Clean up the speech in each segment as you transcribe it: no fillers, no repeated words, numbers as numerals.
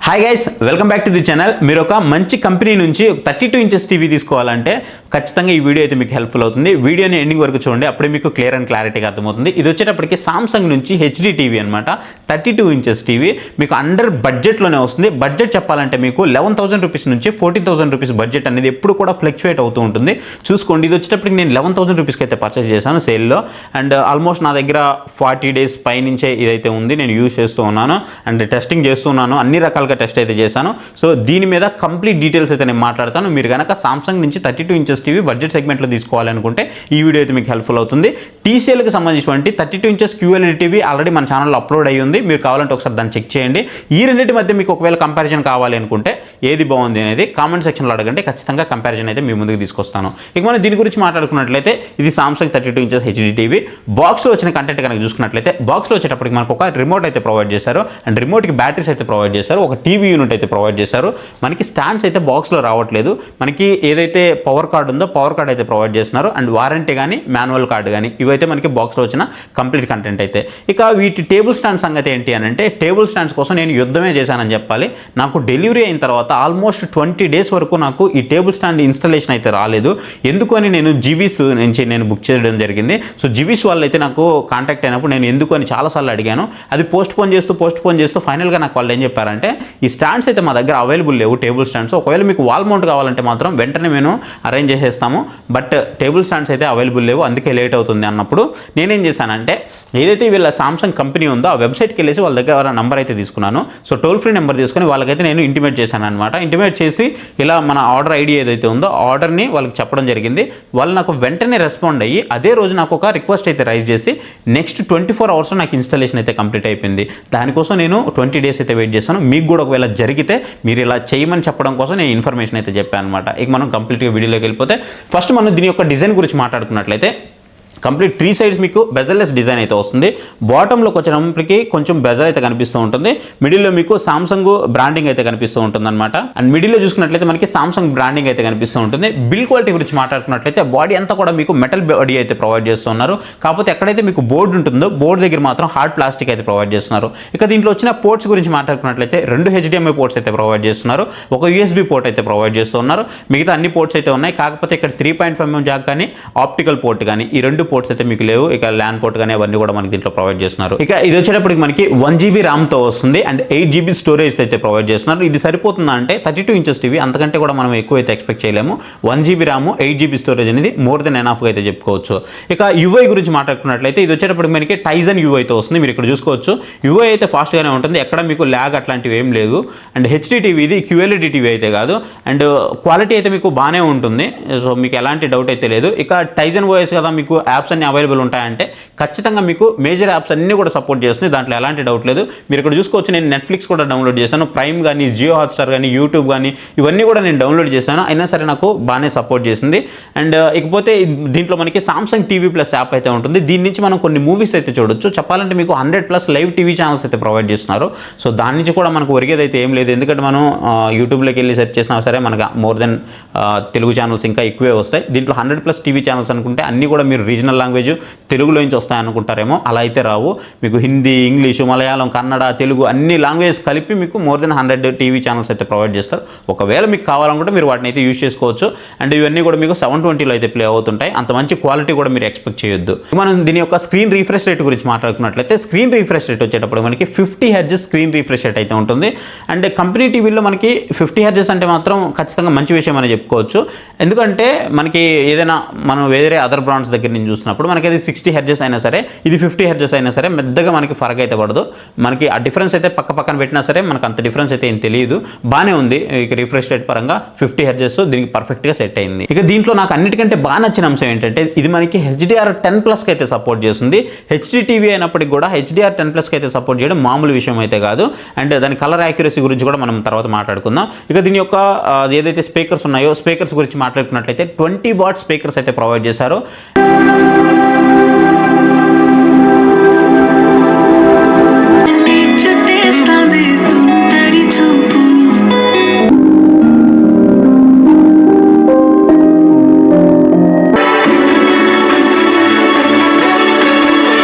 Hi guys, welcome back to the channel. మీరు ఒక మంచి కంపెనీ నుంచి ఒక 32 ఇంచెస్ టీవీ తీసుకోవాలంటే ఖచ్చితంగా ఈ వీడియో అయితే మీకు హెల్ప్ఫుల్ అవుతుంది. వీడియోని ఎండింగ్ వరకు చూడండి, అప్పుడే మీకు క్లియర్ అండ్ క్లారిటీగా అర్థమవుతుంది. ఇది వచ్చేటప్పటికి సామ్సంగ్ నుంచి హెచ్డి టీవీ అనమాట. 32 ఇంచెస్ టీవీ మీకు అండర్ బడ్జెట్లోనే వస్తుంది. బడ్జెట్ చెప్పాలంటే మీకు 11,000 రూపీస్ నుంచి 14,000 రూపీస్ బడ్జెట్ అనేది ఎప్పుడు కూడా ఫ్లక్చువేట్ అవుతూ ఉంటుంది. చూసుకోండి, ఇది వచ్చేటప్పటికి నేను 11,000 రూపీస్కి అయితే పర్చేస్ చేశాను సేల్లో. అండ్ ఆల్మోస్ట్ నా దగ్గర 40 డేస్ పైనుంచే ఇదైతే ఉంది. నేను యూజ్ చేస్తూ ఉన్నాను అండ్ టెస్టింగ్ చేస్తున్నాను, అన్ని రకాలుగా టెస్ట్ అయితే చేశాను. సో దీని మీద కంప్లీట్ డీటెయిల్స్ అయితే నేను మాట్లాడతాను. మీరు కనుక సామ్సంగ్ నుంచి 32 ఇంచెస్ టీవీ బడ్జెట్ సెగ్మెంట్లో తీసుకోవాలనుకుంటే ఈ వీడియో అయితే మీకు హెల్ప్ఫుల్ అవుతుంది. టీసీఎల్కి సంబంధించినటువంటి 32 ఇంచెస్ QLED టీవీ ఆల్రెడీ మన ఛానల్లో అప్లోడ్ అయ్యి ఉంది. మీరు కావాలంటే ఒకసారి దాన్ని చెక్ చేయండి. ఈ రెండింటి మధ్య మీకు ఒకవేళ కంపారిజన్ కావాలి అనుకుంటే ఏది బాగుంది అనేది కామెంట్ సెక్షన్లో అడగండి. ఖచ్చితంగా కంపారిజన్ అయితే మీ ముందుకు తీసుకొస్తాను. ఇక మనం దీని గురించి మాట్లాడుకున్నట్లయితే ఇది సామ్సంగ్ 32 ఇంచెస్ హెచ్డి టీవీ. బాక్స్లో వచ్చిన కంటెంట్ కనుక చూసుకున్నట్లయితే బాక్స్లో వచ్చేటప్పటికి మనకు ఒక రిమోట్ అయితే ప్రొవైడ్ చేశారు అండ్ రిమోట్కి బ్యాటరీస్ అయితే ప్రొవైడ్ చేశారు. ఒక టీవీ యూనిట్ అయితే ప్రొవైడ్ చేశారు. మనకి స్టాండ్స్ అయితే బాక్స్లో రావట్లేదు. మనకి ఏదైతే పవర్ కార్డ్ ఉందో పవర్ కార్డ్ అయితే ప్రొవైడ్ చేస్తున్నారు అండ్ వారంటీ కానీ మాన్యువల్ కార్డు కానీ ఇవైతే మనకి బాక్స్లో వచ్చిన కంప్లీట్ కంటెంట్ అయితే. ఇక వీటి టేబుల్ స్టాండ్ సంగతి ఏంటి అని అంటే, టేబుల్ స్టాండ్స్ కోసం నేను యుద్ధమే చేశానని చెప్పాలి. నాకు డెలివరీ అయిన తర్వాత ఆల్మోస్ట్ 20 డేస్ వరకు నాకు ఈ టేబుల్ స్టాండ్ ఇన్స్టాలేషన్ అయితే రాలేదు. ఎందుకు అని నేను జివిస్ నుంచి నేను బుక్ చేయడం జరిగింది. సో జివిస్ వాళ్ళు అయితే నాకు కాంటాక్ట్ అయినప్పుడు నేను ఎందుకు అని చాలాసార్లు అడిగాను. అది పోస్ట్ పోన్ చేస్తూ ఫైనల్గా నాకు వాళ్ళు ఏం చెప్పారంటే, ఈ స్టాండ్స్ అయితే మా దగ్గర అవైలబుల్ లేవు టేబుల్ స్టాండ్స్. ఒకవేళ మీకు వాల్ మౌంట్ కావాలంటే మాత్రం వెంటనే మేము అరేంజ్ చేసేస్తాము, బట్ టేబుల్ స్టాండ్స్ అయితే అవైలబుల్ లేవు, అందుకే లేట్ అవుతుంది అన్నప్పుడు నేనేం చేశానంటే, ఏదైతే వీళ్ళ సామ్సంగ్ కంపెనీ ఉందో ఆ వెబ్సైట్కి వెళ్ళేసి వాళ్ళ దగ్గర నెంబర్ అయితే తీసుకున్నాను. సో టోల్ ఫ్రీ నెంబర్ తీసుకొని వాళ్ళకైతే నేను ఇంటిమేట్ చేశాను అనమాట. ఇంటిమేట్ చేసి ఇలా మన ఆర్డర్ ఐడి ఏదైతే ఉందో ఆర్డర్ని వాళ్ళకి చెప్పడం జరిగింది. వాళ్ళు నాకు వెంటనే రెస్పాండ్ అయ్యి అదే రోజు నాకు ఒక రిక్వెస్ట్ అయితే రైజ్ చేసి నెక్స్ట్ 24 అవర్స్లో నాకు ఇన్స్టాలేషన్ అయితే కంప్లీట్ అయిపోయింది. దానికోసం నేను 20 డేస్ అయితే వెయిట్ చేశాను. మీకు కూడా ఒకవేళ జరిగితే మీరు ఇలా చేయమని చెప్పడం కోసం నేను ఇన్ఫర్మేషన్ అయితే చెప్పాను అనమాట. ఇక మనం కంప్లీట్గా వీడియోలోకి వెళ్ళిపోతే ఫస్ట్ మనం దీని యొక్క డిజైన్ గురించి మాట్లాడుకున్నట్లయితే కంప్లీట్ 3 సైడ్స్ మీకు బెజల్లెస్ డిజైన్ అయితే వస్తుంది. బాటంలోకి వచ్చేటప్పటికి కొంచెం బెజల్ అయితే కనిపిస్తూ ఉంటుంది. మిడిల్లో మీకు సామ్సంగ్ బ్రాండింగ్ అయితే కనిపిస్తూ ఉంటుంది అనమాట. అండ్ మిడిల్లో చూసుకున్నట్లయితే మనకి సామ్సంగ్ బ్రాండింగ్ అయితే కనిపిస్తూ ఉంటుంది. బిల్ క్వాలిటీ గురించి మాట్లాడుకున్నట్లయితే బాడీ అంతా కూడా మీకు మెటల్ బాడీ అయితే ప్రొవైడ్ చేస్తున్నారు. కాకపోతే ఎక్కడైతే మీకు బోర్డు ఉంటుందో బోర్డు దగ్గర మాత్రం హార్డ్ ప్లాస్టిక్ అయితే ప్రొవైడ్ చేస్తున్నారు. ఇక దీంట్లో వచ్చిన పోర్ట్స్ గురించి మాట్లాడుకున్నట్లయితే 2 HDMI పోర్ట్స్ అయితే ప్రొవైడ్ చేస్తున్నారు. ఒక USB పోర్ట్ అయితే ప్రొవైడ్ చేస్తున్నారు. మిగతా అన్ని పోర్ట్స్ అయితే ఉన్నాయి. కాకపోతే ఇక్కడ 3.5mm జాక్ కానీ ఆప్టికల్ పోర్ట్ కానీ ఈ 2 పోర్ట్స్ అయితే మీకు లేవు. ఇక ల్యాన్ పోర్ట్ కానీ అవన్నీ కూడా మనకి దీంట్లో ప్రొవైడ్ చేస్తున్నారు. ఇక ఇది వచ్చేటప్పటికి మనకి 1GB ర్యామ్తో వస్తుంది అండ్ 8GB స్టోరేజ్ అయితే ప్రొవైడ్ చేస్తున్నారు. ఇది సరిపోతుందా అంటే 32 ఇంచెస్ టీవీ అంతకంటే కూడా మనం ఎక్కువ అయితే ఎక్స్పెక్ట్ చేయలేము. 1GB ర్యామ్ 8GB స్టోరేజ్ అనేది మోర్ దెన్ ఎనఫ్గా అయితే చెప్పుకోవచ్చు. ఇక UI గురించి మాట్లాడుకున్నట్లయితే ఇది వచ్చేటప్పటికి మనకి టైజన్ UI అయితే వస్తుంది. మీరు ఇక్కడ చూసుకోవచ్చు, UI అయితే ఫాస్ట్గానే ఉంటుంది, ఎక్కడ మీకు ల్యాగ్ అట్లాంటివి ఏం లేదు. అండ్ హెచ్డి టీవీ ఇది QLED టీవీ అయితే కాదు. అండ్ క్వాలిటీ అయితే మీకు బాగానే ఉంటుంది. సో మీకు ఎలాంటి డౌట్ అయితే లేదు. ఇక టైజన్ OS కదా, మీకు యాప్స్ అన్ని అవైలబుల్ ఉంటాయంటే ఖచ్చితంగా మీకు మేజర్ యాప్స్ అన్నీ కూడా సపోర్ట్ చేస్తుంది, దాంట్లో ఎలాంటి డౌట్ లేదు. మీరు ఇక్కడ చూసుకోవచ్చు, నేను నెట్ఫ్లిక్స్ కూడా డౌన్లోడ్ చేశాను, ప్రైమ్ కానీ జియో హాట్స్టార్ కానీ యూట్యూబ్ కానీ ఇవన్నీ కూడా నేను డౌన్లోడ్ చేశాను. అయినా సరే నాకు బాగానే సపోర్ట్ చేసింది. అండ్ ఇకపోతే దీంట్లో మనకి సామ్సంగ్ టీవీ ప్లస్ యాప్ అయితే ఉంటుంది. దీని నుంచి మనం కొన్ని మూవీస్ అయితే చూడొచ్చు. చెప్పాలంటే మీకు 100+ లైవ్ టీవీ ఛానల్స్ అయితే ప్రొవైడ్ చేస్తున్నారు. సో దాని నుంచి కూడా మనకు ఒరిగేది అయితే ఏం లేదు, ఎందుకంటే మనం యూట్యూబ్లోకి వెళ్ళి సెర్చ్ చేసినా సరే మనకు మోర్ దెన్ తెలుగు ఛానల్స్ ఇంకా ఎక్కువే వస్తాయి. దీంట్లో 100+ టీవీ ఛానల్స్ అనుకుంటే అన్నీ కూడా మీరు రీజనల్ లాంగ్వేజ్ తెలుగులో నుంచి వస్తాయనుకుంటారేమో, అలా అయితే రావు. మీకు హిందీ, ఇంగ్లీషు, మలయాళం, కన్నడ, తెలుగు అన్ని లాంగ్వేజెస్ కలిపి మీకు మోర్ దెన్ 100 టీవీ ఛానల్స్ అయితే ప్రొవైడ్ చేస్తారు. ఒకవేళ మీకు కావాలనుకుంటే మీరు వాటిని అయితే యూజ్ చేసుకోవచ్చు. అండ్ ఇవన్నీ కూడా మీకు 720లో అయితే ప్లే అవుతుంటాయి. అంత మంచి క్వాలిటీ కూడా మీరు ఎక్స్పెక్ట్ చేయొద్దు. మనం దీని యొక్క స్క్రీన్ రిఫ్రెష్ రేట్ గురించి మాట్లాడుకున్నట్లయితే స్క్రీన్ రిఫ్రెష్ రేట్ వచ్చేటప్పుడు మనకి 50 Hz స్క్రీన్ రిఫ్రెష్ రేట్ అయితే ఉంటుంది. అండ్ కంపెనీ టీవీలో మనకి 50 Hz అంటే మాత్రం ఖచ్చితంగా మంచి విషయం అని చెప్పుకోవచ్చు. ఎందుకంటే మనకి ఏదైనా మనం వేరే అదర్ బ్రాండ్స్ దగ్గర నుంచి చూసినప్పుడు మనకి అది 60 Hz అయినా సరే, ఇది 50 Hz అయినా సరే పెద్దగా మనకి ఫరక్ అయితే పడదు. మనకి ఆ డిఫరెన్స్ అయితే పక్కన పెట్టినా సరే మనకు అంత డిఫరెన్స్ అయితే ఏం తెలియదు, బాగానే ఉంది. ఇక రిఫ్రెష్ రేట్ పరంగా 50 Hz దీనికి పర్ఫెక్ట్గా సెట్ అయింది. ఇక దీంట్లో నాకు అన్నిటికంటే బాగా నచ్చిన అంశం ఏంటంటే ఇది మనకి HDR10+ అయితే సపోర్ట్ చేస్తుంది. హెచ్డి టీవీ అయినప్పటికీ కూడా HDR10+ అయితే సపోర్ట్ చేయడం మామూలు విషయం అయితే కాదు. అండ్ దాని కలర్ యాక్యురసీ గురించి కూడా మనం తర్వాత మాట్లాడుకుందాం. ఇక దీని యొక్క ఏదైతే స్పీకర్స్ ఉన్నాయో స్పీకర్స్ గురించి మాట్లాడుకున్నట్లయితే 20W స్పీకర్స్ అయితే ప్రొవైడ్ చేశారు.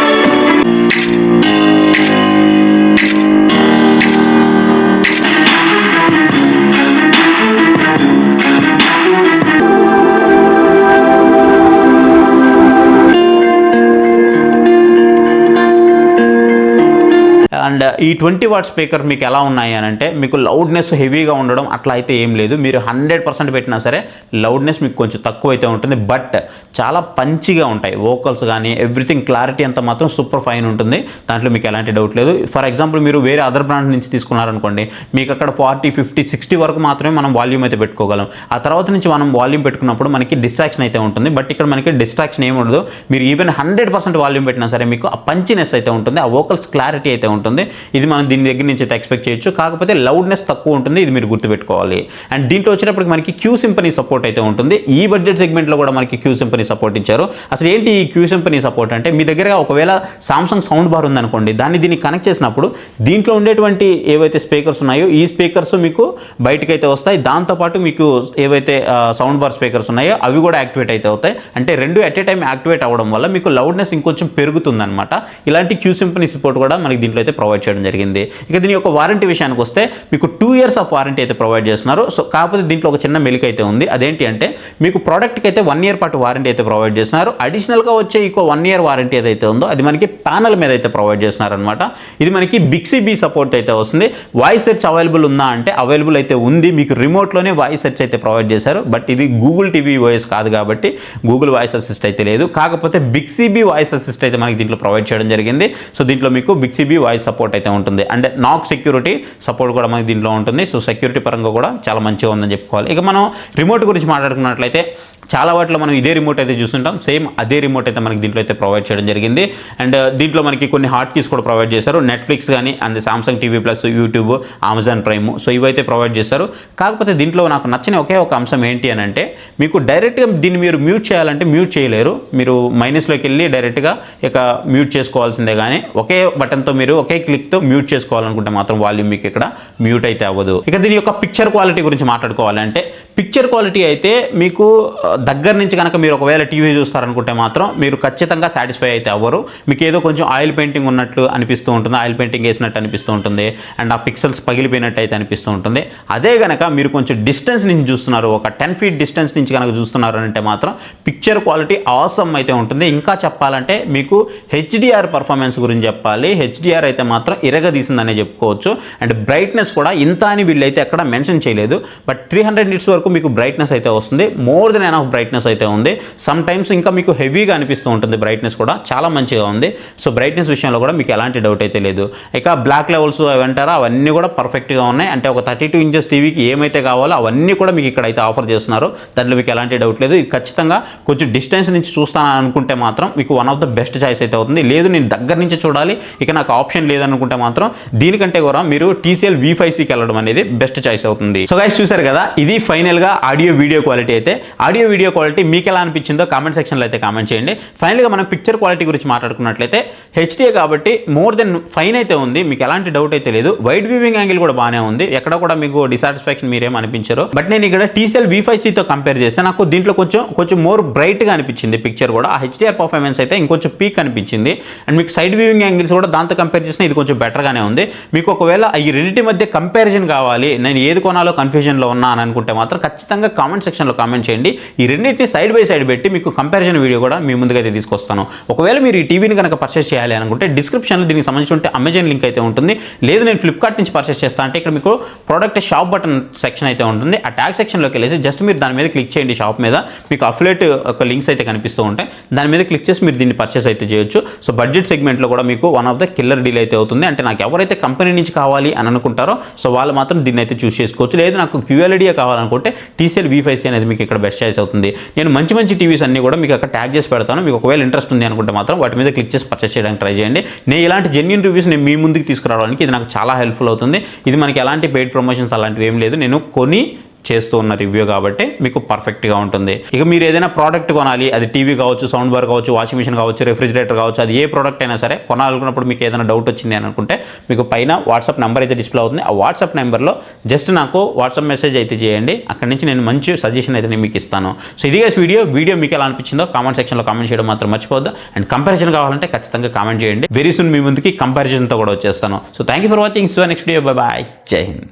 అండ్ ఈ 20 వాట్ స్పీకర్ మీకు ఎలా ఉన్నాయి అని అంటే మీకు లౌడ్నెస్ హెవీగా ఉండడం అట్లా అయితే ఏం లేదు. మీరు 100% పెట్టినా సరే లౌడ్నెస్ మీకు కొంచెం తక్కువ అయితే ఉంటుంది, బట్ చాలా పంచిగా ఉంటాయి వోకల్స్ కానీ ఎవ్రీథింగ్ క్లారిటీ అంతా మాత్రం సూపర్ ఫైన్ ఉంటుంది. దాంట్లో మీకు ఎలాంటి డౌట్ లేదు. ఫర్ ఎగ్జాంపుల్ మీరు వేరే అదర్ బ్రాండ్ నుంచి తీసుకున్నారనుకోండి, మీకు అక్కడ 40, 50, 60 వరకు మాత్రమే మనం వాల్యూమ్ అయితే పెట్టుకోగలం. ఆ తర్వాత నుంచి మనం వాల్యూమ్ పెట్టుకున్నప్పుడు మనకి డిస్ట్రాక్షన్ అయితే ఉంటుంది, బట్ ఇక్కడ మనకి డిస్ట్రాక్షన్ ఏమి ఉండదు. మీరు ఈవెన్ 100% వాల్యూమ్ పెట్టినా సరే మీకు ఆ పంచినెస్ అయితే ఉంటుంది, ఆ వోకల్స్ క్లారిటీ అయితే ఉంటుంది. ఇది మనం దీని దగ్గర నుంచి అయితే ఎక్స్పెక్ట్ చేయొచ్చు. కాకపోతే లౌడ్నెస్ తక్కువ ఉంటుంది, ఇది మీరు గుర్తుపెట్టుకోవాలి. అండ్ దీంట్లో వచ్చేటప్పటికి మనకి క్యూ సింఫనీ సపోర్ట్ అయితే ఉంటుంది. ఈ బడ్జెట్ సెగ్మెంట్లో కూడా మనకి క్యూ సింఫనీ సపోర్ట్ ఇచ్చారు. అసలు ఏంటి ఈ క్యూ సింఫనీ సపోర్ట్ అంటే, మీ దగ్గర ఒకవేళ సామ్సంగ్ సౌండ్ బార్ ఉందనుకోండి, దీన్ని కనెక్ట్ చేసినప్పుడు దీంట్లో ఉండేటువంటి ఏవైతే స్పీకర్స్ ఉన్నాయో ఈ స్పీకర్స్ మీకు బయటకైతే వస్తాయి. దాంతోపాటు మీకు ఏవైతే సౌండ్ బార్ స్పీకర్స్ ఉన్నాయో అవి కూడా యాక్టివేట్ అయితే అవుతాయి. అంటే రెండు ఎట్ ఏ టైం యాక్టివేట్ అవ్వడం వల్ల మీకు లౌడ్నెస్ ఇంకొంచెం పెరుగుతుందన్నమాట. ఇలాంటి క్యూ సింఫనీ సపోర్ట్ కూడా మనకి దీంట్లో అయితే ప్రొవైడ్ చేయడం జరిగింది. ఇక దీని యొక్క వారంటీ విషయానికి వస్తే మీకు 2 years ఆఫ్ వారంటీ అయితే ప్రొవైడ్ చేస్తున్నారు. సో కాకపోతే దీంట్లో ఒక చిన్న మెలిక అయితే ఉంది. అదేంటి అంటే మీకు ప్రోడక్ట్కి అయితే 1 year పాటు వారంటీ అయితే ప్రొవైడ్ చేస్తున్నారు. అడిషనల్గా వచ్చే ఇంకో 1 year వారంటీ ఏదైతే ఉందో అది మనకి ప్యానల్ మీద అయితే ప్రొవైడ్ చేస్తున్నారు అనమాట. ఇది మనకి బిక్సీ సపోర్ట్ అయితే వస్తుంది. వాయిస్ సెర్చ్ అవైలబుల్ ఉందా అంటే అవైలబుల్ అయితే ఉంది. మీకు రిమోట్లోనే వాయిస్ సెర్చ్ అయితే ప్రొవైడ్ చేశారు, బట్ ఇది గూగుల్ టీవీ వాయిస్ కాదు కాబట్టి గూగుల్ వాయిస్ అసిస్ట్ అయితే లేదు. కాకపోతే బిక్సీ వాయిస్ అసిస్ట్ అయితే మనకి దీంట్లో ప్రొవైడ్ చేయడం జరిగింది. సో దీంట్లో మీకు బిక్సీ వాయిస్ సపోర్ట్ అయితే ఉంటుంది. అండ్ నాక్ సెక్యూరిటీ సపోర్ట్ కూడా మనకి దీంట్లో ఉంటుంది. సో సెక్యూరిటీ పరంగా కూడా చాలా మంచిగా ఉందని చెప్పుకోవాలి. ఇక మనం రిమోట్ గురించి మాట్లాడుకున్నట్లయితే చాలా వాటిలో మనం ఇదే రిమోట్ అయితే చూస్తుంటాం. సేమ్ అదే రిమోట్ అయితే మనకి దీంట్లో అయితే ప్రొవైడ్ చేయడం జరిగింది. అండ్ దీంట్లో మనకి కొన్ని హాట్ కీస్ కూడా ప్రొవైడ్ చేశారు. నెట్ఫ్లిక్స్ కానీ and Samsung TV plus, YouTube, Amazon prime, so ఇవైతే ప్రొవైడ్ చేశారు. కాకపోతే దీంట్లో నాకు నచ్చిన ఒకే ఒక అంశం ఏంటి అని అంటే, మీకు డైరెక్ట్గా దీన్ని మీరు మ్యూట్ చేయాలంటే మ్యూట్ చేయలేరు. మీరు మైనస్లోకి వెళ్ళి డైరెక్ట్గా ఇక మ్యూట్ చేసుకోవాల్సిందే, కానీ ఒకే బటన్తో మీరు ఒకే క్లిక్తో మ్యూట్ చేసుకోవాలనుకుంటే మాత్రం వాల్యూమ్ మీకు ఇక్కడ మ్యూట్ అయితే అవ్వదు. ఇక దీని యొక్క పిక్చర్ క్వాలిటీ గురించి మాట్లాడుకోవాలంటే, పిక్చర్ క్వాలిటీ అయితే మీకు దగ్గర నుంచి కనుక మీరు ఒకవేళ టీవీ చూస్తారనుకుంటే మాత్రం మీరు ఖచ్చితంగా సాటిస్ఫై అయితే అవ్వరు. మీకు ఏదో కొంచెం ఆయిల్ పెయింటింగ్ ఉన్నట్లు అనిపిస్తూ ఉంటుంది, ఆయిల్ పెయింటింగ్ వేసినట్టు అనిపిస్తూ ఉంటుంది, అండ్ ఆ పిక్సెల్స్ పగిలిపోయినట్టు అయితే అనిపిస్తూ ఉంటుంది. అదే కనుక మీరు కొంచెం డిస్టెన్స్ నుంచి చూస్తున్నారు, ఒక 10 feet డిస్టెన్స్ నుంచి కనుక చూస్తున్నారు అంటే మాత్రం పిక్చర్ క్వాలిటీ ఆసమ్ అయితే ఉంటుంది. ఇంకా చెప్పాలంటే మీకు హెచ్డిఆర్ పర్ఫార్మెన్స్ గురించి చెప్పాలి. హెచ్డిఆర్ అయితే మాత్రం ఇరగదీసిందనే చెప్పుకోవచ్చు. అండ్ బ్రైట్నెస్ కూడా ఇంత అని వీళ్ళైతే ఎక్కడ మెన్షన్ చేయలేదు, బట్ 300 nits వరకు మీకు బ్రైట్నెస్ అయితే వస్తుంది. మోర్ దెన్ ఎనఫ్ బ్రైట్నెస్ అయితే ఉంది. సమ్ టైమ్స్ ఇంకా మీకు హెవీగా అనిపిస్తూ ఉంటుంది. బ్రైట్నెస్ కూడా చాలా మంచిగా ఉంది. సో బ్రైట్నెస్ విషయంలో కూడా మీకు ఎలాంటి డౌట్ అయితే లేదు. ఇక బ్లాక్ లెవెల్స్ అవి అంటారా, అవన్నీ కూడా పర్ఫెక్ట్గా ఉన్నాయి. అంటే ఒక 32 inches టీవీకి ఏమైతే కావాలో అవన్నీ కూడా మీకు ఇక్కడ అయితే ఆఫర్ చేస్తున్నారు. దాంట్లో మీకు ఎలాంటి డౌట్ లేదు. ఇది ఖచ్చితంగా కొంచెం డిస్టెన్స్ నుంచి చూస్తాను అనుకుంటే మాత్రం మీకు one of the best choice అయితే అవుతుంది. లేదు నేను దగ్గర నుంచి చూడాలి, ఇక నాకు ఆప్షన్ లేదనుకుంటే మాత్రం దీనికంటే కూడా మీరు TCL V5Cకి వెళ్ళడం అనేది బెస్ట్ చాయిస్ అవుతుంది. సో గైస్ చూసారు కదా, ఇది ఫైనల్గా ఆడియో వీడియో క్వాలిటీ అయితే. ఆడియో వీడియో క్వాలిటీ మీకు ఎలా అనిపించిందో కామెంట్ సెక్షన్లో అయితే కామెంట్ చేయండి. ఫైనల్గా మనం పిక్చర్ క్వాలిటీ గురించి మాట్లాడుకున్నట్లయితే హెచ్డిఏ కాబట్టి మోర్ దెన్ ఫైన్ అయితే ఉంది, మీకు ఎలాంటి డౌట్ అయితే లేదు. వైడ్ వ్యూవింగ్ యాంగిల్ కూడా బాగానే ఉంది, ఎక్కడ కూడా మీకు డిసాటిస్ఫాక్షన్ మీరేం అనిపించారు. బట్ నేను ఇక్కడ TCL V5Cతో కంపేర్ చేస్తే నాకు దీంట్లో కొంచెం మోర్ బ్రైట్గా అనిపించింది పిక్చర్ కూడా. ఆ హెచ్డిఆర్ పర్ఫార్మెన్స్ అయితే ఇంకొంచెం పీక్ అనిపించింది. అండ్ మీకు సైడ్ వ్యూవింగ్ యాంగిల్స్ కూడా దాంతో కంపేర్ చేసినా ఇది కొంచెం బెటర్గానే ఉంది. మీకు ఒకవేళ ఈ రెండింటి మధ్య కంపారిజన్ కావాలి, నేను ఏది కొనాలో కన్ఫ్యూజన్లో ఉన్నా అని అనుకుంటే మాత్రం ఖచ్చితంగా కామెంట్ సెక్షన్లో కామెంట్ చేయండి. ఈ రెండింటిని సైడ్ బై సైడ్ పెట్టి మీకు కంపారిజన్ వీడియో కూడా మీ ముందుగా అయితే తీసుకొస్తాను. ఒకవేళ మీరు ఈ టీవీని కనుక పర్చేస్ చేయాలి అనుకుంటే డిస్క్రిప్షన్లో దీనికి సంబంధించి అమెజాన్ లింక్ అయితే ఉంటుంది. లేదు నేను ఫ్లిప్కార్ట్ నుంచి పర్చేస్ చేస్తా అంటే ఇక్కడ మీకు ప్రోడక్ట్ షాప్ బటన్ సెక్షన్ అయితే ఉంటుంది. ఆ ట్యాగ్ సెక్షన్లోకి వెళ్ళేసి జస్ట్ మీరు దాని మీద క్లిక్ చేయండి. షాప్ మీద మీకు అఫిలియేట్ ఒక లింక్స్ అయితే కనిపిస్తూ ఉంటాయి. దాని మీద క్లిక్ చేసి మీరు దీన్ని పర్చేస్ అయితే చేయొచ్చు. సో బడ్జెట్ సెగ్మెంట్లో కూడా మీకు one of the killer deal అయితే అవుతుంది. అంటే నాకు ఎవరైతే కంపెనీ నుంచి కావాలి అని అనుకుంటారో సో వాళ్ళు మాత్రం దీన్ని అయితే చూస్ చేసుకోవచ్చు. లేదు నాకు QLED కావాలనుకుంటే TCL V5C అనేది మీకు ఇక్కడ బెస్ట్ చాయిస్ అవుతుంది. నేను మంచి టీవీస్ అన్ని కూడా మీకు అక్కడ ట్యాగ్ చేసి పెడతాను. మీకు ఒకవేళ ఇంట్రెస్ట్ ఉంది అనుకుంటే మాత్రం వాటి మీద క్లిక్ చేసి పర్చేస్ చేయడానికి ట్రై చేయండి. నేను ఇలాంటి జెన్యూన్ రివ్యూస్ నేను మీ ముందుకు తీసుకురావడానికి ఇది నాకు చాలా హెల్ప్ఫుల్ అవుతుంది. ఇది మనకి ఎలాంటి పెయిడ్ ప్రమోషన్స్ అలాంటివి ఏం లేదు, నేను కొని చేస్తూ ఉన్న రివ్యూ కాబట్టి మీకు పర్ఫెక్ట్గా ఉంటుంది. ఇక మీరు ఏదైనా ప్రోడక్ట్ కొనాలి, అది టీవీ కావచ్చు, సౌండ్ బార్ కావచ్చు, వాషింగ్ మిషన్ కావచ్చు, రెఫ్రిజిరేటర్ కావచ్చు, అది ఏ ప్రోడక్ట్ అయినా సరే కొనాలనుకున్నప్పుడు మీకు ఏదైనా డౌట్ వచ్చింది అని అనుకుంటే మీకు పైన వాట్సాప్ నెంబర్ అయితే డిస్ప్లే అవుతుంది. ఆ వాట్సాప్ నెంబర్లో జస్ట్ నాకు వాట్సాప్ మెసేజ్ అయితే చేయండి. అక్కడి నుంచి నేను మంచి సజెషన్ అయితే నేను మీకు ఇస్తాను. సో ఇది వీడియో మీకు ఎలా అనిపించిందో కామెంట్ సెక్షన్లో కామెంట్ చేయడం మాత్రం మర్చిపోద్దు. అండ్ కంపారిజన్ కావాలంటే ఖచ్చితంగా కామెంట్ చేయండి. వెరీ సూన్ మీ ముందుకి కంపారిజన్తో కూడా వచ్చేస్తాను. So thank you for watching. So next video, bye bye, Jai Hind.